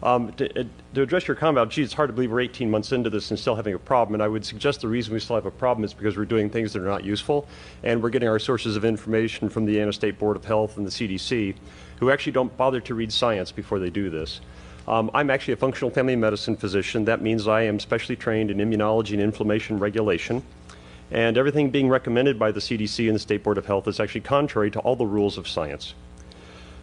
To address your comment about, gee, it's hard to believe we're 18 months into this and still having a problem, and I would suggest the reason we still have a problem is because we're doing things that are not useful, and we're getting our sources of information from the Indiana State Board of Health and the CDC, who actually don't bother to read science before they do this. I'm actually a functional family medicine physician. That means I am specially trained in immunology and inflammation regulation, and everything being recommended by the CDC and the State Board of Health is actually contrary to all the rules of science.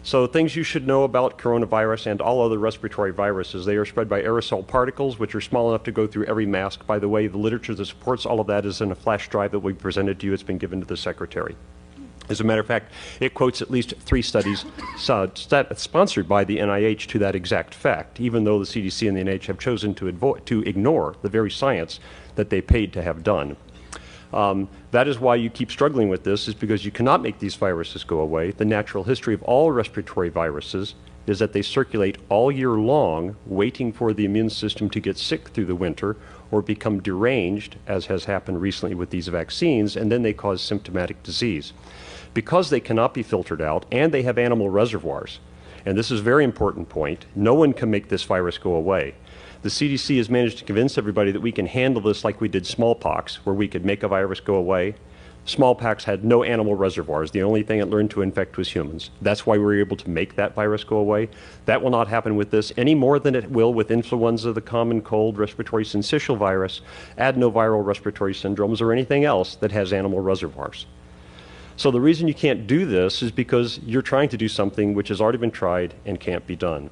So things you should know about coronavirus and all other respiratory viruses: they are spread by aerosol particles, which are small enough to go through every mask. By the way, the literature that supports all of that is in a flash drive that we presented to you. It's been given to the Secretary. As a matter of fact, it quotes at least 3 studies sponsored by the NIH to that exact fact, even though the CDC and the NIH have chosen to ignore the very science that they paid to have done. That is why you keep struggling with this, is because you cannot make these viruses go away. The natural history of all respiratory viruses is that they circulate all year long, waiting for the immune system to get sick through the winter or become deranged, as has happened recently with these vaccines, and then they cause symptomatic disease. Because they cannot be filtered out and they have animal reservoirs, and this is a very important point, no one can make this virus go away. The CDC has managed to convince everybody that we can handle this like we did smallpox, where we could make a virus go away. Smallpox had no animal reservoirs. The only thing it learned to infect was humans. That's why we were able to make that virus go away. That will not happen with this any more than it will with influenza, the common cold, respiratory syncytial virus, adenoviral respiratory syndromes, or anything else that has animal reservoirs. So the reason you can't do this is because you're trying to do something which has already been tried and can't be done.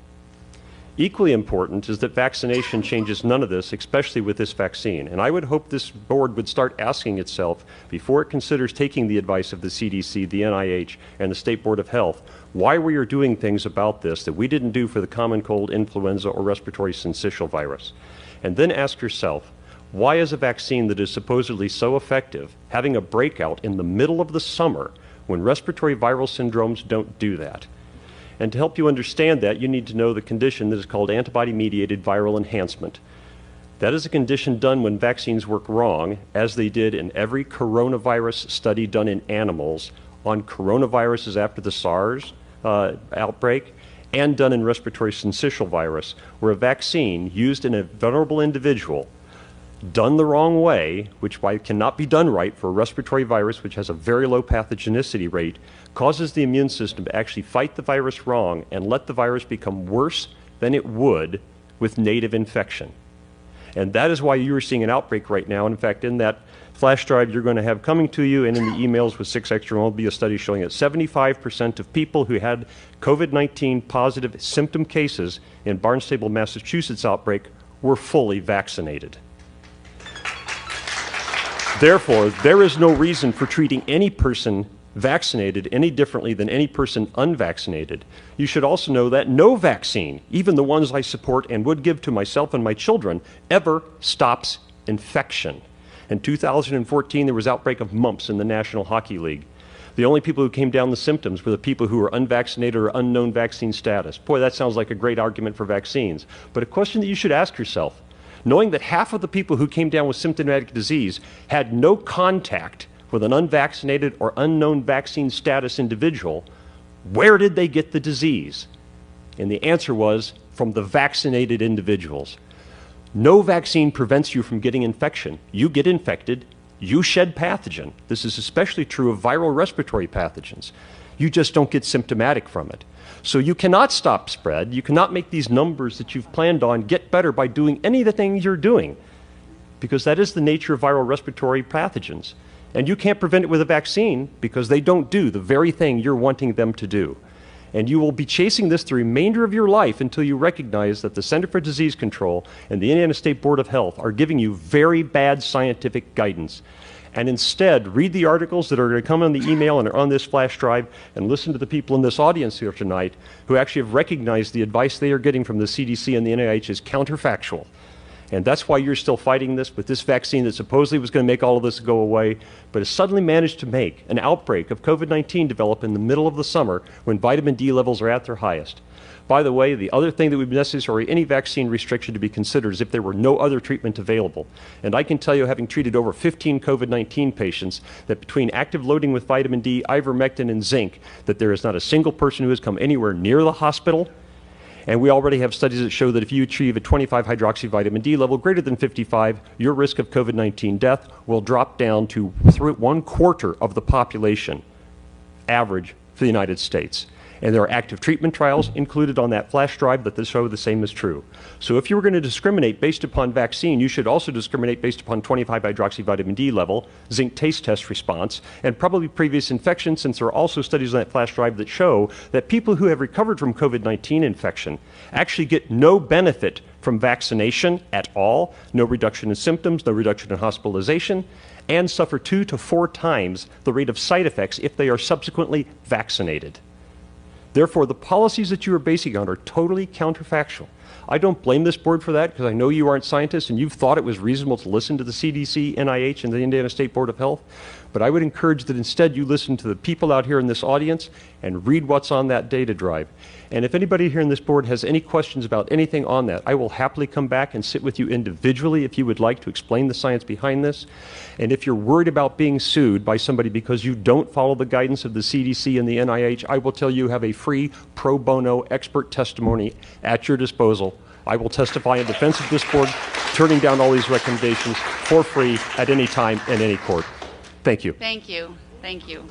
Equally important is that vaccination changes none of this, especially with this vaccine. And I would hope this board would start asking itself, before it considers taking the advice of the CDC, the NIH, and the State Board of Health, why we are doing things about this that we didn't do for the common cold, influenza, or respiratory syncytial virus. And then ask yourself, why is a vaccine that is supposedly so effective having a breakout in the middle of the summer when respiratory viral syndromes don't do that? And to help you understand that, you need to know the condition that is called antibody-mediated viral enhancement. That is a condition done when vaccines work wrong, as they did in every coronavirus study done in animals on coronaviruses after the SARS outbreak, and done in respiratory syncytial virus, where a vaccine used in a vulnerable individual done the wrong way, which cannot be done right for a respiratory virus which has a very low pathogenicity rate, causes the immune system to actually fight the virus wrong and let the virus become worse than it would with native infection. And that is why you are seeing an outbreak right now. And in fact, in that flash drive you're going to have coming to you and in the emails with 6 extra will be a study showing that 75% of people who had COVID-19 positive symptom cases in Barnstable, Massachusetts outbreak were fully vaccinated. Therefore, there is no reason for treating any person vaccinated any differently than any person unvaccinated. You should also know that no vaccine, even the ones I support and would give to myself and my children, ever stops infection. In 2014, there was outbreak of mumps in the National Hockey League. The only people who came down the symptoms were the people who were unvaccinated or unknown vaccine status. Boy, that sounds like a great argument for vaccines. But a question that you should ask yourself, knowing that half of the people who came down with symptomatic disease had no contact with an unvaccinated or unknown vaccine status individual, where did they get the disease? And the answer was from the vaccinated individuals. No vaccine prevents you from getting infection. You get infected, you shed pathogen. This is especially true of viral respiratory pathogens. You just don't get symptomatic from it. So you cannot stop spread. You cannot make these numbers that you've planned on get better by doing any of the things you're doing, because that is the nature of viral respiratory pathogens. And you can't prevent it with a vaccine because they don't do the very thing you're wanting them to do. And you will be chasing this the remainder of your life until you recognize that the Center for Disease Control and the Indiana State Board of Health are giving you very bad scientific guidance. And instead, read the articles that are going to come on the email and are on this flash drive, and listen to the people in this audience here tonight who actually have recognized the advice they are getting from the CDC and the NIH is counterfactual. And that's why you're still fighting this with this vaccine that supposedly was going to make all of this go away, but has suddenly managed to make an outbreak of COVID-19 develop in the middle of the summer when vitamin D levels are at their highest. By the way, the other thing that would be necessary, any vaccine restriction to be considered, is if there were no other treatment available. And I can tell you, having treated over 15 COVID-19 patients, that between active loading with vitamin D, ivermectin, and zinc, that there is not a single person who has come anywhere near the hospital. And we already have studies that show that if you achieve a 25-hydroxyvitamin D level greater than 55, your risk of COVID-19 death will drop down to 1/4 of the population average for the United States. And there are active treatment trials included on that flash drive that show the same is true. So if you were going to discriminate based upon vaccine, you should also discriminate based upon 25-hydroxyvitamin D level, zinc taste test response, and probably previous infection, since there are also studies on that flash drive that show that people who have recovered from COVID-19 infection actually get no benefit from vaccination at all, no reduction in symptoms, no reduction in hospitalization, and suffer 2 to 4 times the rate of side effects if they are subsequently vaccinated. Therefore, the policies that you are basing on are totally counterfactual. I don't blame this board for that because I know you aren't scientists and you've thought it was reasonable to listen to the CDC, NIH, and the Indiana State Board of Health. But I would encourage that instead you listen to the people out here in this audience and read what's on that data drive. And if anybody here in this board has any questions about anything on that, I will happily come back and sit with you individually if you would like to explain the science behind this. And if you're worried about being sued by somebody because you don't follow the guidance of the CDC and the NIH, I will tell you have a free pro bono expert testimony at your disposal. I will testify in defense of this board, turning down all these recommendations for free at any time in any court. Thank you. Thank you. Thank you.